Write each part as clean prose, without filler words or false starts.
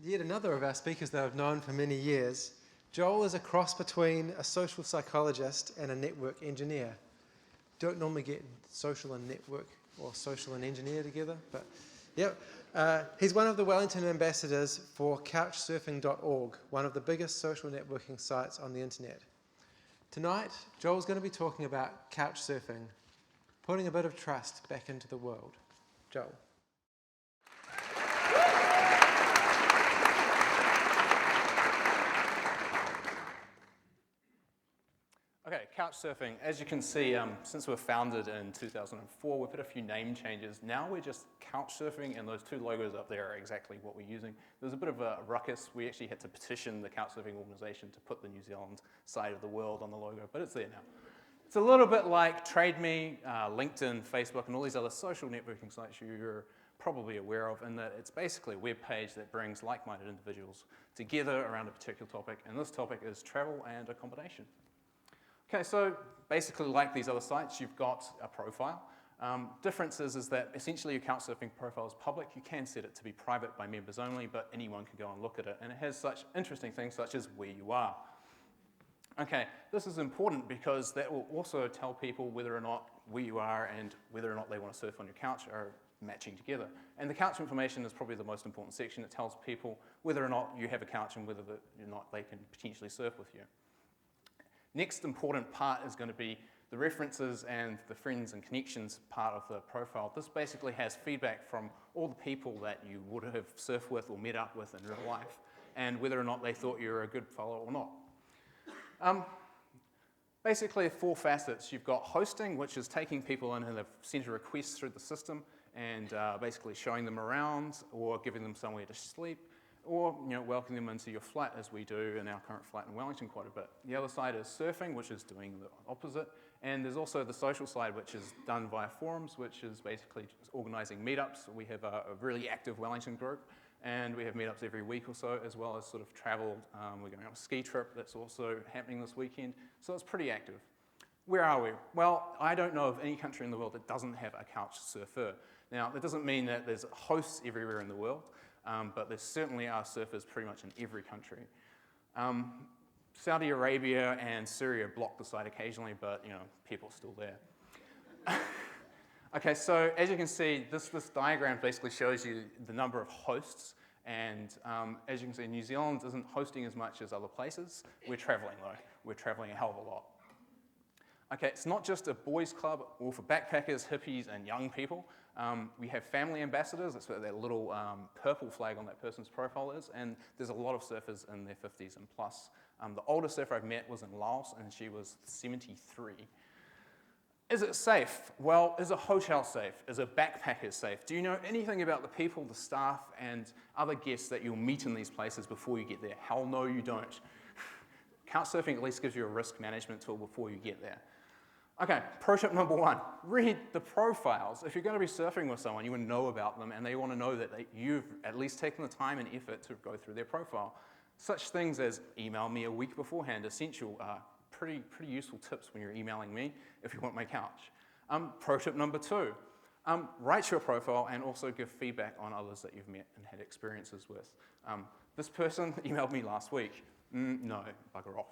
Yet another of our speakers that I've known for many years. Joel is a cross between a social psychologist and a network engineer. Don't normally get social and network or social and engineer together, but yep. He's one of the Wellington ambassadors for CouchSurfing.org, one of the biggest social networking sites on the internet. Tonight, Joel's going to be talking about couchsurfing, putting a bit of trust back into the world. Joel. Okay, couchsurfing, as you can see, since we were founded in 2004, we've had a few name changes. Now we're just couchsurfing, and those two logos up there are exactly what we're using. There was a bit of a ruckus. We actually had to petition the couchsurfing organization to put the New Zealand side of the world on the logo, but it's there now. It's a little bit like TradeMe, LinkedIn, Facebook, and all these other social networking sites you're probably aware of, in that it's basically a web page that brings like-minded individuals together around a particular topic, and this topic is travel and accommodation. Okay, so basically like these other sites, you've got a profile. Difference is that essentially your couchsurfing profile is public. You can set it to be private by members only, but anyone can go and look at it. And it has such interesting things such as where you are. Okay, this is important because that will also tell people whether or not where you are and whether or not they want to surf on your couch are matching together. And the couch information is probably the most important section. It tells people whether or not you have a couch and whether or not they can potentially surf with you. Next important part is going to be the references and the friends and connections part of the profile. This basically has feedback from all the people that you would have surfed with or met up with in real life, and whether or not they thought you were a good fellow or not. Basically, 4 facets. You've got hosting, which is taking people in and they've sent a request through the system and basically showing them around or giving them somewhere to sleep, or welcoming them into your flat, as we do in our current flat in Wellington quite a bit. The other side is surfing, which is doing the opposite. And there's also the social side, which is done via forums, which is basically just organising meetups. We have a really active Wellington group, and we have meetups every week or so, as well as sort of travel. We're going on a ski trip that's also happening this weekend. So it's pretty active. Where are we? Well, I don't know of any country in the world that doesn't have a couch surfer. Now, that doesn't mean that there's hosts everywhere in the world. But there certainly are surfers pretty much in every country. Saudi Arabia and Syria block the site occasionally, but people are still there. Okay, so as you can see, this diagram basically shows you the number of hosts, and as you can see, New Zealand isn't hosting as much as other places. We're traveling though. We're traveling a hell of a lot. Okay, it's not just a boys' club or for backpackers, hippies, and young people. We have family ambassadors. That's what that little purple flag on that person's profile is. And there's a lot of surfers in their 50s and plus. The oldest surfer I've met was in Laos, and she was 73. Is it safe? Well, is a hotel safe? Is a backpacker safe? Do you know anything about the people, the staff, and other guests that you'll meet in these places before you get there? Hell no, you don't. Couchsurfing at least gives you a risk management tool before you get there. Okay, pro tip number 1, read the profiles. If you're going to be surfing with someone, you want to know about them, and they want to know that you've at least taken the time and effort to go through their profile. Such things as email me a week beforehand, essential, pretty useful tips when you're emailing me if you want my couch. Pro tip number 2, write your profile and also give feedback on others that you've met and had experiences with. This person emailed me last week. No, bugger off.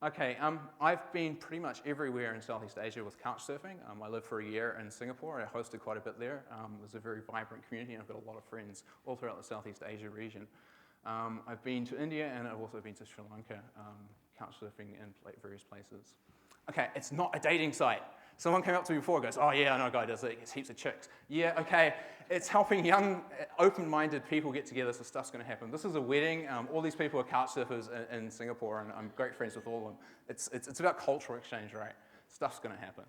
Okay, I've been pretty much everywhere in Southeast Asia with couchsurfing. I lived for a year in Singapore. I hosted quite a bit there. It was a very vibrant community, and I've got a lot of friends all throughout the Southeast Asia region. I've been to India, and I've also been to Sri Lanka, couchsurfing in various places. Okay, it's not a dating site. Someone came up to me before and goes, oh yeah, I know a guy does it, gets heaps of chicks. Yeah, okay, it's helping young, open-minded people get together, so stuff's gonna happen. This is a wedding. All these people are couch surfers in Singapore, and I'm great friends with all of them. It's about cultural exchange, right? Stuff's gonna happen.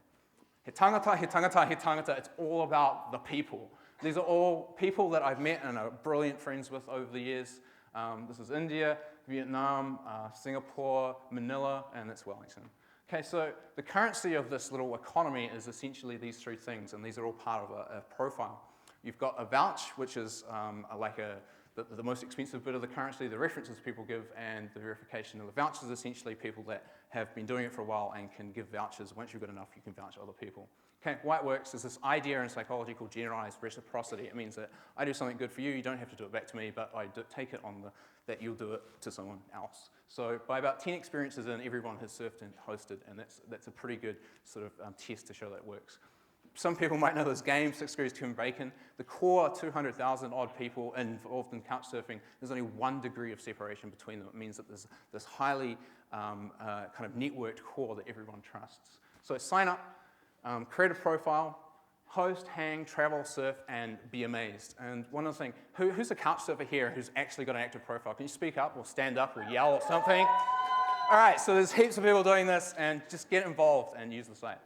He tangata, he tangata, he tangata, it's all about the people. These are all people that I've met and are brilliant friends with over the years. This is India, Vietnam, Singapore, Manila, and it's Wellington. Okay, so the currency of this little economy is essentially these 3 things, and these are all part of a profile. You've got a vouch, which is the most expensive bit of the currency, the references people give, and the verification of the vouchers, essentially people that have been doing it for a while and can give vouchers. Once you've got enough, you can vouch other people. Okay, why it works is this idea in psychology called generalized reciprocity. It means that I do something good for you, you don't have to do it back to me, but I take it on that you'll do it to someone else. So by about 10 experiences in, everyone has surfed and hosted, and that's a pretty good sort of test to show that it works. Some people might know this game, 6 Degrees Kevin Bacon. The core 200,000 odd people involved in couchsurfing, there's only 1 degree of separation between them. It means that there's this highly kind of networked core that everyone trusts. So sign up, create a profile, host, hang, travel, surf, and be amazed. And one other thing, who's a couch surfer here who's actually got an active profile? Can you speak up or stand up or yell or something? All right, so there's heaps of people doing this, and just get involved and use the site.